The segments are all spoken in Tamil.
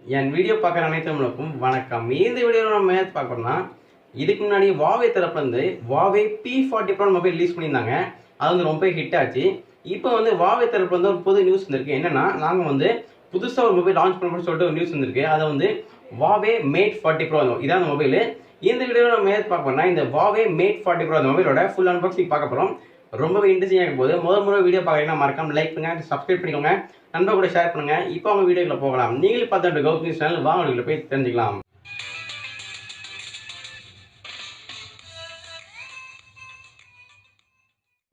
என் வீடியோ பார்க்குற அனைத்தவங்களுக்கும் வணக்கம். இந்த வீடியோவில் நம்ம மேட்ச் பார்க்கணும்னா, இதுக்கு முன்னாடி Huawei தரப்புல இருந்து Huawei P40 Pro mobile release பண்ணியிருந்தாங்க. அது வந்து ரொம்ப ஹிட் ஆச்சு. இப்போ வந்து Huawei தரப்புல இருந்து ஒரு புது நியூஸ் வந்திருக்கு. என்னன்னா, நாங்கள் வந்து புதுசாக ஒரு மொபைல் லான்ச் பண்ணணும்னு சொல்லிட்டு ஒரு நியூஸ் வந்திருக்கு. அதை வந்து Huawei Mate 40 Pro இதான் அந்த மொபைல். இந்த வீடியோவில் நம்ம மேட்ச் பார்க்கணும்னா, இந்த Huawei Mate 40 Pro அந்த மொபைலோட ஃபுல் அன்பாக்சிங் பார்க்க போகிறோம். ரொம்பவே இன்ட்ரெஸ்டிங்காக இருக்கும் போது முதல் வீடியோ பார்க்குறீங்கன்னா மறக்காம லைக் பண்ணுங்க, சப்ஸ்கிரைப் பண்ணிக்கோங்க, நண்பர் கூட ஷேர் பண்ணுங்க. இப்போ அவங்க வீடியோக்குள்ள போகலாம். நீங்களும் பார்த்துட்டு கௌதம் சேனல் வாங்க வீடியோக்குள்ள போய் தெரிஞ்சுக்கலாம்.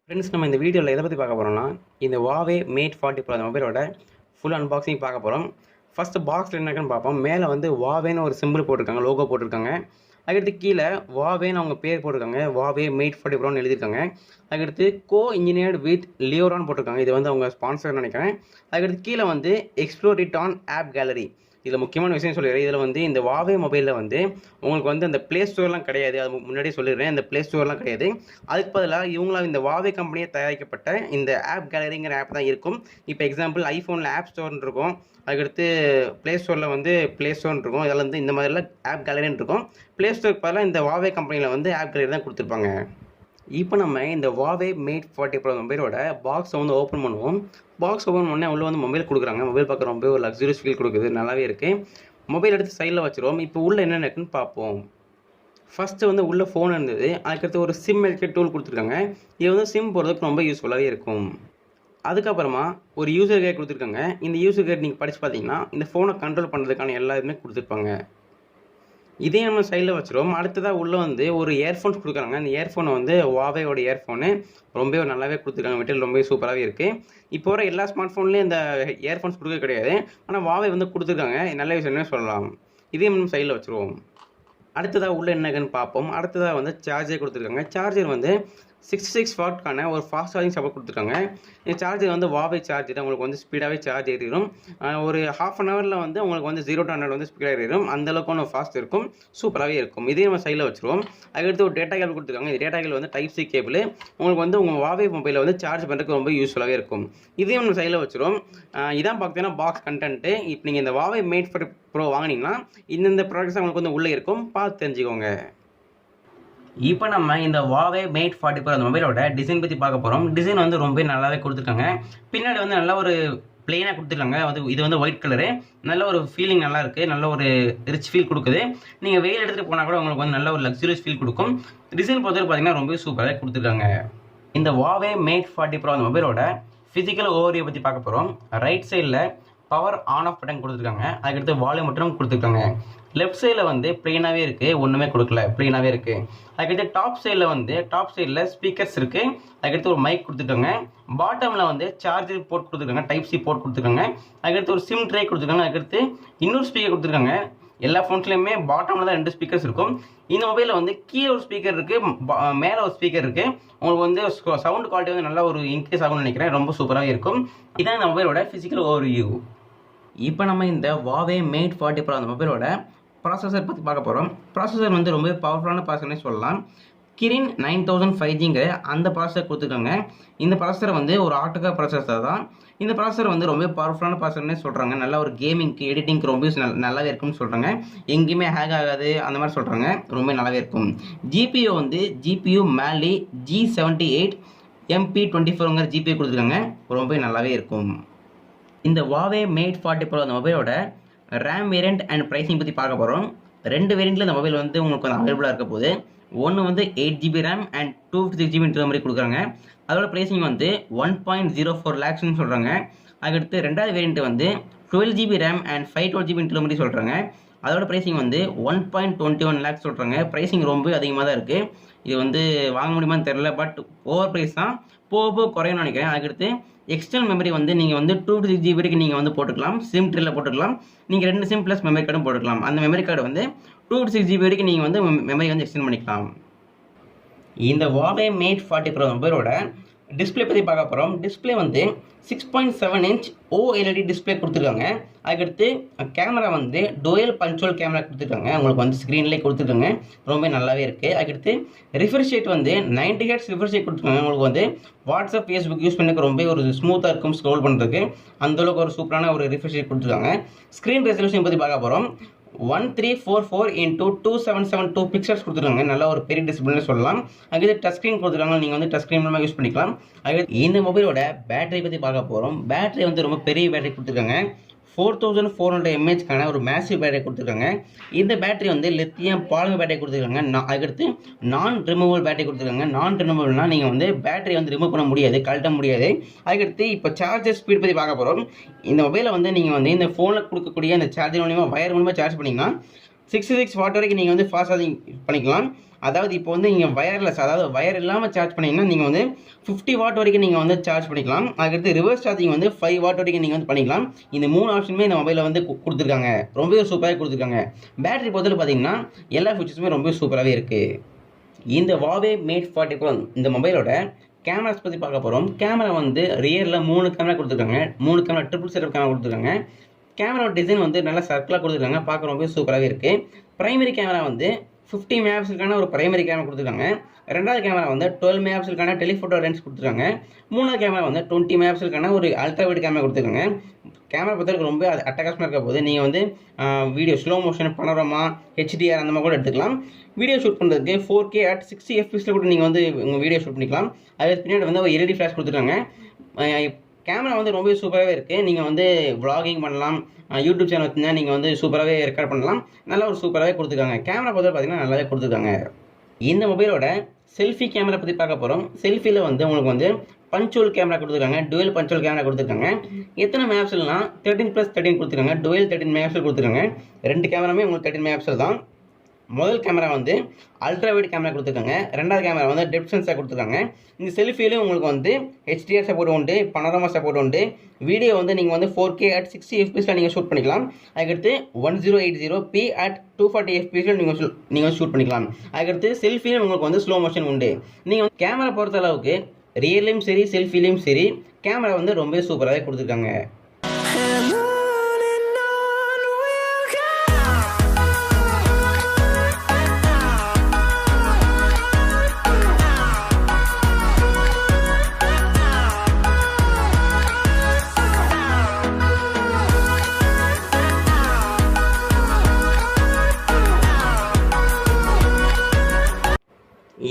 ஃப்ரெண்ட்ஸ், நம்ம இந்த வீடியோவில் எதை பற்றி பார்க்க போகிறோம்னா, இந்த Huawei Mate 40 Pro மொபைலோட ஃபுல் அன்பாக்சிங் பார்க்க போகிறோம். ஃபஸ்ட்டு பாக்ஸில் என்னன்னு பார்ப்போம். மேலே வந்து Huaweiன்னு ஒரு சிம்பிள் போட்டிருக்காங்க, லோகோ போட்டிருக்காங்க. அதுக்கடுத்து கீழே Huaweiன்னு அவங்க பேர் போட்டிருக்காங்க, Huawei Mate 40 Proன்னு எழுதியிருக்காங்க. அதுக்கடுத்து இன்ஜினியர்டு வித் லியோரான்னு போட்டிருக்காங்க. இது வந்து அவங்க ஸ்பான்சர்னு நினைக்கிறேன். அதுக்கடுத்து கீழே வந்து explore it on app gallery. இதில் முக்கியமான விஷயம் சொல்லிடுறேன். இதில் வந்து இந்த Huawei மொபைலில் வந்து உங்களுக்கு வந்து அந்த ப்ளே ஸ்டோர்லாம் கிடையாது. அது முன்னாடியே சொல்லிடுறேன், இந்த ப்ளே ஸ்டோர்லாம் கிடையாது. அதுக்கு பதிலாக இவங்களாம் இந்த Huawei கம்பெனியை தயாரிக்கப்பட்ட இந்த ஆப் கேலரிங்கிற ஆப் தான் இருக்கும். இப்போ எக்ஸாம்பிள் ஐஃபோனில் ஆப் ஸ்டோர்னு இருக்கும், அதுக்கடுத்து ப்ளே ஸ்டோரில் வந்து ப்ளே ஸ்டோர்னு இருக்கும். இதில் வந்து இந்த மாதிரிலாம் ஆப் கேலரின்னு இருக்கும். ப்ளே ஸ்டோருக்கு பதிலாக இந்த Huawei கம்பெனியில் வந்து ஆப் கேலரி தான் கொடுத்துருப்பாங்க. இப்போ நம்ம இந்த Huawei Mate 40 Pro மொபைலோட பாக்ஸை வந்து ஓப்பன் பண்ணுவோம். பாக்ஸ் ஓப்பன் பண்ணால் உள்ளே வந்து மொபைல் கொடுக்குறாங்க. மொபைல் பார்க்க ரொம்ப ஒரு லக்ஸுரியஸ் ஃபீல் கொடுக்குது, நல்லாவே இருக்குது. மொபைல் எடுத்து சைடில் வச்சுருவோம். இப்போ உள்ளே என்ன இருக்குன்னு பார்ப்போம். ஃபஸ்ட்டு வந்து உள்ளே ஃபோன் இருந்தது. அதுக்கடுத்து ஒரு சிம் எல்கே டூல் கொடுத்துருக்காங்க. இது வந்து சிம் போடுறதுக்கு ரொம்ப யூஸ்ஃபுல்லாகவே இருக்கும். அதுக்கப்புறமா ஒரு யூசர் கைட் கொடுத்துருக்காங்க. இந்த யூசர் கைட் நீங்கள் படித்து பார்த்தீங்கன்னா இந்த ஃபோனை கண்ட்ரோல் பண்ணுறதுக்கான எல்லா இதுவுமே கொடுத்துருப்பாங்க. இதே நம்ம சைடில் வச்சுருவோம். அடுத்ததாக உள்ளே வந்து ஒரு இயர்ஃபோன்ஸ் கொடுக்குறாங்க. அந்த இயர்ஃபோனை வந்து Huaweiயோட இயர்ஃபோனு ரொம்பவே நல்லாவே கொடுத்துருக்காங்க. மெட்டீரியல் ரொம்பவே சூப்பராகவே இருக்குது. இப்போ வர எல்லா ஸ்மார்ட் ஃபோன்லேயும் இந்த இயர்ஃபோன்ஸ் கொடுக்க கிடையாது, ஆனால் Huawei வந்து கொடுத்துருக்காங்க. நல்ல விஷயம்னே சொல்லலாம். இதே நம்ம சைடில் வச்சுருவோம். அடுத்ததாக உள்ள என்னன்னு பார்ப்போம். அடுத்ததாக வந்து சார்ஜர் கொடுத்துருக்காங்க. சார்ஜர் வந்து 66 வாட்க்கான ஒரு ஃபாஸ்ட் சார்ஜிங் சப்போர்ட் கொடுத்துருக்காங்க. இந்த சார்ஜர் வந்து Huawei சார்ஜர் தான். உங்களுக்கு வந்து ஸ்பீடாகவே சார்ஜ் ஏறிடும். ஒரு ½ அன் ஹவரில் வந்து உங்களுக்கு வந்து 0 to 100 வந்து ஸ்பீடாக ஏறிடும். அந்தளவுக்கு ஒன்று ஃபாஸ்ட் இருக்கும், சூப்பராகவே இருக்கும். இதே நம்ம சைடில் வச்சுருவோம். அதுக்கடுத்து ஒரு டேட்டா கேபிள் கொடுத்துருக்காங்க. இந்த டேட்டா கேபிள் வந்து டைப் சி கேபிள். உங்களுக்கு வந்து உங்கள் Huawei மொபைலில் வந்து சார்ஜ் பண்ணுறதுக்கு ரொம்ப யூஸ்ஃபுல்லாகவே இருக்கும். இதே நம்ம சைடில் வச்சுருவோம். இதான் பார்த்தீங்கன்னா பாக்ஸ் கண்டென்ட்டு. இப்போ நீங்கள் இந்த Huawei Mate 40 Pro வாங்கினீங்கன்னா இந்த ப்ராடக்ட்ஸ் உங்களுக்கு வந்து உள்ளே இருக்கும், பார்த்து தெரிஞ்சுக்கோங்க. இப்போ நம்ம இந்த Huawei Mate 40 Pro அந்த மொபைலோட டிசைன் பற்றி பார்க்க போகிறோம். டிசைன் வந்து ரொம்ப நல்லாவே கொடுத்துருக்காங்க. பின்னாடி வந்து நல்ல ஒரு பிளெயினாக கொடுத்துருக்காங்க. இது வந்து ஒயிட் கலரு. நல்ல ஒரு ஃபீலிங் நல்லா இருக்குது, நல்ல ஒரு ரிச் ஃபீல் கொடுக்குது. நீங்கள் வெயில் எடுத்துகிட்டு போனால் கூட உங்களுக்கு வந்து நல்ல ஒரு லக்ஸுரியஸ் ஃபீல் கொடுக்கும். டிசைன் பொறுத்தவரை பார்த்தீங்கன்னா ரொம்ப சூப்பராக கொடுத்துருக்காங்க. இந்த Huawei Mate 40 Pro அந்த மொபைலோட ஃபிசிக்கல் ஓவர்வியூ பற்றி பார்க்க போகிறோம். ரைட் சைடில் பவர் ஆன் ஆஃப் பட்டன் கொடுத்துருக்காங்க. அதுக்கடுத்து வால்யூம் மட்டும் கொடுத்துருக்காங்க. லெஃப்ட் சைடில் வந்து பிளெயினாகவே இருக்குது, ஒன்றுமே கொடுக்கல, பிளெயினாகவே இருக்குது. அதுக்கடுத்து டாப் சைடில் ஸ்பீக்கர்ஸ் இருக்குது. அதுக்கடுத்து ஒரு மைக் கொடுத்துருக்காங்க. பாட்டமில் வந்து சார்ஜர் போர்ட் கொடுத்துருக்காங்க, டைப் சி போர்ட் கொடுத்துருக்காங்க. அதுக்கடுத்து ஒரு சிம் ட்ரே கொடுத்துருக்காங்க. அதுக்கடுத்து இன்னொரு ஸ்பீக்கர் கொடுத்துருக்காங்க. எல்லா ஃபோன்ஸ்லையுமே பாட்டமில் தான் 2 ஸ்பீக்கர்ஸ் இருக்கும். இந்த மொபைலில் வந்து கீழே ஒரு ஸ்பீக்கர் இருக்குது, மேலே ஒரு ஸ்பீக்கர் இருக்குது. உங்களுக்கு வந்து சவுண்ட் குவாலிட்டி வந்து நல்லா ஒரு இன்க்ரீஸ் ஆகும்னு நினைக்கிறேன். ரொம்ப சூப்பராகவே இருக்கும். இதான் இந்த மொபைலோட ஃபிசிக்கல் ஓவர்வியூ. இப்போ நம்ம இந்த Huawei Mate 40 Pro அந்த மொபைலோட ப்ராசஸர் பற்றி பார்க்க போகிறோம். ப்ராசஸர் வந்து ரொம்ப பவர்ஃபுல்லான ப்ராசஸர்னே சொல்லலாம். Kirin 9000 5Gங்கிற அந்த ப்ராசஸர் கொடுத்துருக்காங்க. இந்த ப்ராசஸர் வந்து ஒரு ஆட்டோகா ப்ராசஸர் தான். இந்த ப்ராசஸர் வந்து ரொம்ப பவர்ஃபுல்லான ப்ராசஸர்னே சொல்கிறாங்க. நல்ல ஒரு கேமிங்க்கு, எடிட்டிங்க்கு ரொம்ப நல்லாவே இருக்கும்னு சொல்கிறாங்க. எங்கேயுமே ஹேக் ஆகாது அந்த மாதிரி சொல்கிறாங்க. ரொம்ப நல்லாவே இருக்கும். GPU வந்து GPU Mali G78 MP24ங்கிற GPU கொடுத்துருக்காங்க. ரொம்ப நல்லாவே இருக்கும். இந்த Huawei Mate 40 Pro அந்த மொபைலோட ரேம் வேரியண்ட் அண்ட் ப்ரைஸிங் பற்றி பார்க்க போகிறோம். 2 வேரியண்ட்டில் இந்த மொபைல் வந்து உங்களுக்கு வந்து அவைலபிளாக இருக்க போகுது. ஒன்று வந்து 8GB RAM and 256GB internal கொடுக்குறாங்க. அதோட ப்ரைஸிங் வந்து 1.04 lakhsன்னு சொல்கிறாங்க. அதுக்கடுத்து ரெண்டாவது வேரியண்ட் வந்து 12GB RAM and 512GB internal சொல்கிறாங்க. அதோட ப்ரைஸிங் வந்து 1.21 lakhs சொல்கிறாங்க. ப்ரைஸிங் ரொம்ப அதிகமாக தான் இருக்குது. இது வந்து வாங்க முடியுமான்னு தெரில, பட் ஓவர் ப்ரைஸ் தான், போக குறையும்னு நினைக்கிறேன். அதுக்கடுத்து எக்ஸ்டர்னல் மெமரி வந்து நீங்கள் வந்து 256GB வரைக்கும் நீங்கள் வந்து போட்டுக்கலாம். சிம் ட்ரில்ல போட்டுக்கலாம். நீங்கள் 2 சிம் ப்ளஸ் மெமரி கார்டும் போட்டுக்கலாம். அந்த மெமரி கார்டு வந்து 256GB வரைக்கும் நீங்கள் வந்து மெமரி வந்து எக்ஸ்டெண்ட் பண்ணிக்கலாம். இந்த Huawei Mate 40 Pro மொபைலோட டிஸ்பிளே பற்றி பார்க்க போகிறோம். டிஸ்பிளே வந்து 6.7 இன்ச் OLED டிஸ்பிளே கொடுத்துருக்காங்க. அதுக்கடுத்து கேமரா வந்து டோயல் பஞ்சுவல் கேமரா கொடுத்துருக்காங்க. உங்களுக்கு வந்து ஸ்க்ரீன்லேயே கொடுத்துருக்காங்க, ரொம்ப நல்லாவே இருக்குது. அதுக்கடுத்து ரிஃப்ரெஷ் ரேட் வந்து 90 Hz ரிஃப்ரெஷ் ரேட் கொடுத்துருக்காங்க. உங்களுக்கு வந்து வாட்ஸ்அப் ஃபேஸ்புக் யூஸ் பண்ணி ரொம்ப ஒரு ஸ்மூத்தாக இருக்கும் ஸ்க்ரோல் பண்ணுறதுக்கு. அந்தளவுக்கு ஒரு சூப்பரான ஒரு ரிஃப்ரெஷ் ரேட் கொடுத்துருக்காங்க. ஸ்க்ரீன் ரெசல்யூஷன் பற்றி பார்க்க போகிறோம். 1344 x 2772 பிக்சல்ஸ் கொடுத்துருக்காங்க. நல்ல ஒரு பெரிய டிஸ்பிளே சொல்லலாம். அதுக்கு டச் ஸ்க்ரீன் கொடுத்துருக்காங்க, நீங்கள் வந்து டச் ஸ்க்ரீன் மூலமாக யூஸ் பண்ணிக்கலாம். அதுக்கு இந்த மொபைலோட பேட்டரி பற்றி பார்க்க போகிறோம். பேட்டரி வந்து ரொம்ப பெரிய பேட்டரி கொடுத்துருக்காங்க. 4400 mAh ஒரு மேசிவ் பேட்டரி கொடுத்துருக்காங்க. இந்த பேட்டரி வந்து லித்தியம் பாலிமர் பேட்டரி கொடுத்துருக்காங்க. அதுக்கடுத்து நான் ரிமூவல் பேட்டரி கொடுத்துருக்காங்க. நான் ரிமூவல்னா நீங்கள் வந்து பேட்டரி வந்து ரிமூவ் பண்ண முடியாது, கழட்ட முடியாது. அதுக்கடுத்து இப்போ சார்ஜர் ஸ்பீட் பற்றி பார்க்க போகிறோம். இந்த மொபைலை வந்து நீங்கள் வந்து இந்த ஃபோனில் கொடுக்கக்கூடிய அந்த சார்ஜர் மூலியமாக வயர் மூலமாக சார்ஜ் பண்ணிங்கன்னா 66 வாட் வரைக்கும் நீங்கள் வந்து ஃபாஸ்ட் சார்ஜிங் பண்ணிக்கலாம். அதாவது இப்போ வந்து நீங்கள் வயர்லெஸ், அதாவது வயர் இல்லாமல் சார்ஜ் பண்ணிங்கன்னா நீங்கள் வந்து 50 வாட் வரைக்கும் நீங்கள் வந்து சார்ஜ் பண்ணிக்கலாம். அதுக்கடுத்து ரிவர்ஸ் சார்ஜிங் வந்து 5 வாட் வரைக்கும் நீங்கள் வந்து பண்ணிக்கலாம். இந்த 3 ஆப்ஷனுமே இந்த மொபைலில் வந்து கொடுத்துருக்காங்க, ரொம்பவே சூப்பராக கொடுத்துருக்காங்க. பேட்டரி பொறுத்தவரை பார்த்தீங்கன்னா எல்லா ஃபீச்சர்ஸுமே ரொம்ப சூப்பராகவே இருக்குது. இந்த Huawei Mate 40 Pro இந்த மொபைலோட கேமராஸ் பற்றி பார்க்க போகிறோம். கேமரா வந்து ரியரில் 3 கேமரா கொடுத்துருக்காங்க. 3 கேமரா ட்ரிபிள் செட்டப் கேமரா கொடுத்துருக்காங்க. கேமரா டிசைன் வந்து நல்லா சர்க்கிளாக கொடுத்துருக்காங்க, பார்க்க ரொம்ப சூப்பராகவே இருக்குது. பிரைமரி கேமரா வந்து 50 மெகாபிக்சலுக்கான ஒரு பிரைமரி கேமரா கொடுத்துருக்காங்க. ரெண்டாவது கேமரா வந்து 12 மெகாபிக்சலுக்கான டெலிஃபோட்டோ லென்ஸ் கொடுத்துருக்காங்க. மூணாவது கேமரா வந்து 20 மெகாபிக்சலுக்கான ஒரு அல்ட்ரா வைட் கேமரா கொடுத்துருக்காங்க. கேமரா பொறுத்தவரைக்கும் ரொம்ப அட்டகாசமாக இருக்க போது நீங்கள் வந்து video slow motion, panorama, HDR அந்த மாதிரி கூட எடுத்துக்கலாம். வீடியோ ஷூட் பண்ணுறதுக்கு 4K at 60 FPS கூட நீங்கள் வந்து உங்கள் வீடியோ ஷூட் பண்ணிக்கலாம். அதுக்கு பின்னாடி வந்து ஒரு LED ஃப்ளாஷ் கொடுத்துருக்காங்க. கேமரா வந்து ரொம்ப சூப்பராகவே இருக்குது. நீங்கள் வந்து vlogging பண்ணலாம், யூடியூப் சேனல் வச்சுருந்தா நீங்கள் வந்து சூப்பராகவே ரெக்கார்ட் பண்ணலாம். நல்லா ஒரு சூப்பராகவே கொடுத்துருக்காங்க. கேமரா பொறுத்தவரை பார்த்தீங்கன்னா நல்லாவே கொடுத்துருக்காங்க. இந்த மொபைலோட செல்ஃபி கேமரா பற்றி பார்க்க போகிறோம். செல்ஃபியில் வந்து உங்களுக்கு வந்து பஞ்சுவல் கேமரா கொடுத்துருக்காங்க, டுவெல் பஞ்சுவல் கேமரா கொடுத்துருக்காங்க. எத்தனை மெகாபிக்சல்னா 13+13 கொடுத்துருக்காங்க, டுவெல் 13 மெகாபிக்சல் கொடுத்துருக்காங்க. ரெண்டு கேமராமே உங்களுக்கு 13 மெகாபிக்சல் தான். முதல் கேமரா வந்து அல்ட்ரா வைட் கேமரா கொடுத்துருக்காங்க. ரெண்டாவது கேமரா வந்து டெப்த் சென்சார் கொடுத்துருக்காங்க. இந்த செல்ஃபியிலும் உங்களுக்கு வந்து HDR சப்போர்ட் உண்டு, பனோரமா சப்போர்ட் உண்டு. வீடியோ வந்து நீங்கள் வந்து 4K at 60 FPS நீங்கள் ஷூட் பண்ணிக்கலாம். அதுக்கடுத்து 1080p at 240 FPS நீங்கள் ஷூட் பண்ணிக்கலாம். அதுக்கடுத்து செல்ஃபியிலும் உங்களுக்கு வந்து ஸ்லோ மோஷன் உண்டு. நீங்கள் வந்து கேமரா பொறுத்த அளவுக்கு ரியல்லையும் சரி செல்ஃபிலையும் சரி கேமரா வந்து ரொம்ப சூப்பராகவே கொடுத்துருக்காங்க.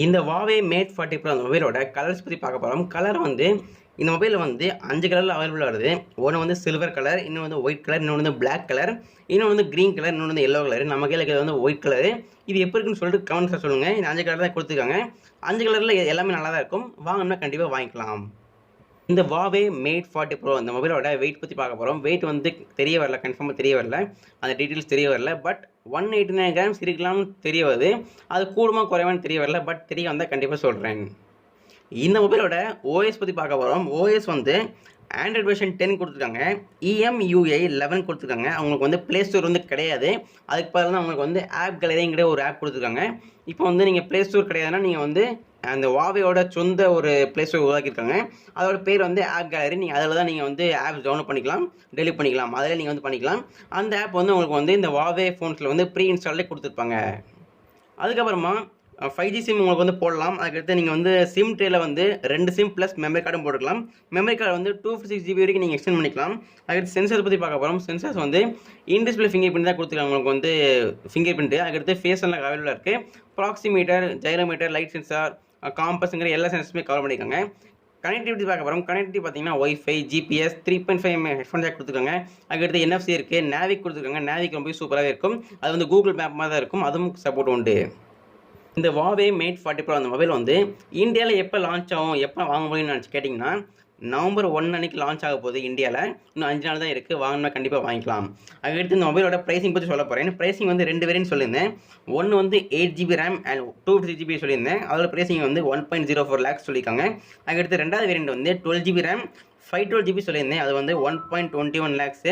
இந்த Huawei Mate 40 Pro அந்த மொபைலோட கலர்ஸ் பற்றி பார்க்க போகிறோம். கலர் வந்து இந்த மொபைலில் வந்து 5 கலரில் அவைலபிளாக வருது. ஒன்று வந்து சில்வர் கலர், இன்னொன்று வந்து ஒயிட் கலர், இன்னொன்று வந்து பிளாக் கலர், இன்னொன்று வந்து க்ரீன் கலர், இன்னொன்று வந்து எல்லோ கலர். நம்ம கையில் இருக்கிறது வந்து ஒயிட் கலர். இது எப்படி இருக்குன்னு சொல்லிட்டு கமெண்ட்ஸில் சொல்லுங்கள். இந்த 5 கலர் தான் கொடுத்துருக்காங்க. 5 கலரில் எல்லாமே நல்லா தான் இருக்கும். வாங்கினா கண்டிப்பாக வாங்கிக்கலாம். இந்த Huawei Mate 40 Pro அந்த மொபைலோட வெயிட் பற்றி பார்க்க போகிறோம். வெயிட் வந்து தெரிய வரல, கன்ஃபார்மாக தெரிய வரல, அந்த டீட்டெயில்ஸ் தெரிய வரல. பட் 189 கிராம்ஸ் இருக்கலாம்னு தெரிய வருது. அது கூடுமா குறைவான்னு தெரிய வரல, பட் தெரிய வந்தால் கண்டிப்பாக சொல்கிறேன். இந்த மொபைலோட OS பற்றி பார்க்க போகிறோம். OS வந்து ஆண்ட்ராய்ட் வெர்ஷன் 10 கொடுத்துருக்காங்க. EMUI 11 கொடுத்துருக்காங்க. அவங்களுக்கு வந்து ப்ளே ஸ்டோர் வந்து கிடையாது. அதுக்கு பதிலாக தான் அவங்களுக்கு வந்து ஆப் கேலரிங்கிற ஒரு ஆப் கொடுத்துருக்காங்க. இப்போ வந்து நீங்கள் ப்ளே ஸ்டோர் கிடையாதுன்னா நீங்கள் வந்து அந்த Huaweiயோட சொந்த ஒரு ப்ளே ஸ்டோர் உருவாக்கியிருக்காங்க. அதோட பேர் வந்து ஆப் கேலரி. நீங்கள் அதில் தான் நீங்கள் வந்து ஆப்ஸ் டவுன்லோட் பண்ணிக்கலாம், டெலிட் பண்ணிக்கலாம். அதில் நீங்கள் வந்து பண்ணிக்கலாம். அந்த ஆப் வந்து உங்களுக்கு வந்து இந்த Huawei ஃபோன்ஸில் வந்து ப்ரீ இன்ஸ்டால்லே கொடுத்துருப்பாங்க. அதுக்கப்புறமா 5G சிம் உங்களுக்கு வந்து போடலாம். அதுக்கடுத்து நீங்கள் வந்து சிம் ட்ரேல வந்து 2 சிம் ப்ளஸ் மெமரி கார்டும் போட்டுக்கலாம். மெமரி கார்டு வந்து 256 GB வரைக்கும் நீங்கள் எக்ஸ்டெண்ட் பண்ணிக்கலாம். அதுக்கடுத்து சென்சார் பற்றி பார்க்க போகிறோம். சென்சார்ஸ் வந்து இன்டிஸ்பிளே ஃபிங்கர் பிரிண்ட் தான் கொடுத்துருக்காங்க. உங்களுக்கு வந்து ஃபிங்கர் பிரிண்ட், அதுக்கடுத்து ஃபேஸ் எல்லாம் அவைலபிளாக இருக்குது. ப்ராக்சிமீட்டர், ஜைரோமீட்டர், லைட் சென்சார், காம்பஸ்ங்கிற எல்லா சென்சர்ஸுமே கவர் பண்ணியிருக்காங்க. கனெக்டிவிட்டி பார்க்க போகிறோம். கனெக்டிவிட்டி பார்த்தீங்கன்னா Wi-Fi, GPS, 3.5 ஹெட்ஃபோன் ஜாக் கொடுத்துருக்காங்க. அதுக்கடுத்து NFC இருக்குது, நேவிக் கொடுத்துருக்காங்க. நேவிக் ரொம்ப சூப்பராகவே இருக்கும். அது வந்து கூகுள் மேப் மாதிரி தான் இருக்கும், அதுவும் சப்போர்ட் உண்டு. இந்த Huawei Mate 40 Pro அந்த மொபைல் வந்து இந்தியாவில் எப்போ லான்ச் ஆகும், எப்போ வாங்க முடியும்னு நினச்சி கேட்டிங்கன்னா நவம்பர் 1 அன்றைக்கி லான்ச் ஆக போகுது இந்தியாவில். இன்னும் 5 நாள் தான் இருக்குது. வாங்கினா கண்டிப்பாக வாங்கிக்கலாம். அதுக்கடுத்து இந்த மொபைலோட ப்ரைஸிங் பற்றி சொல்ல போகிறேன். ப்ரைஸிங் வந்து 2 வேரியன்ட் சொல்லியிருந்தேன். ஒன்று வந்து 8 GB ரேம் அண்ட் 256 GB சொல்லியிருந்தேன். அதோட ப்ரைஸிங் வந்து 1.04 lakhs சொல்லியிருக்காங்க. அதுக்கடுத்து ரெண்டாவது வேரியன்ட் வந்து 12 GB ரேம் 512 GB சொல்லியிருந்தேன். அது வந்து 1.21 lakhs.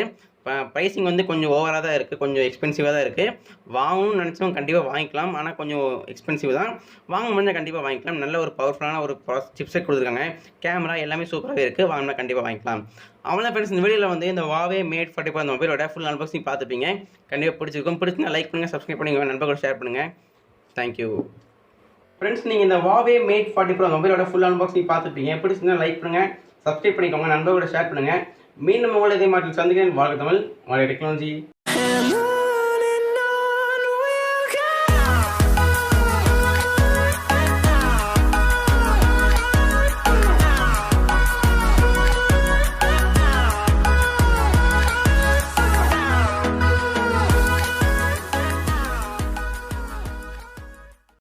ப்ரைஸிங் வந்து கொஞ்சம் ஓவராக தான் இருக்குது, கொஞ்சம் எக்ஸ்பென்சிவாக தான் இருக்குது. வாங்கணும்னு நினச்சவங்க கண்டிப்பாக வாங்கிக்கலாம். ஆனால் கொஞ்சம் எக்ஸ்பென்சிவ் தான். வாங்க முடிஞ்சால் கண்டிப்பாக வாங்கிக்கலாம். நல்ல ஒரு பவர்ஃபுல்லான ஒரு சிப்செட் கொடுத்துருக்காங்க. கேமரா எல்லாமே சூப்பராகவே இருக்குது. வாங்கினா கண்டிப்பாக வாங்கிக்கலாம். அவ்வளோ ஃப்ரெண்ட்ஸ், இந்த வீடியோவில் வந்து இந்த Huawei Mate 40 Pro அந்த மொபைலோட ஃபுல் அன்பாக்சிங் பார்த்துப்பீங்க. கண்டிப்பாக பிடிச்சிருக்கும். பிடிச்சிருந்தா லைக் பண்ணுங்கள், சப்ஸ்கிரைப் பண்ணுங்கள், நண்பர்களோட ஷேர் பண்ணுங்கள். Thank you friends. நீங்கள் இந்த Huawei Mate 40 Pro மொபைலோட ஃபுல் அன்பாக்சிங் பார்த்துப்பீங்க. பிடிச்சிருந்தா லைக் பண்ணுங்கள், சப்ஸ்கிரைப் பண்ணிக்கோங்க, நண்பர்களோட ஷேர் பண்ணுங்கள். மீண்டும் உங்களை இதே மாட்டில் சந்திக்கிறேன். வாழ்க தமிழ், வாழ்க டெக்னாலஜி.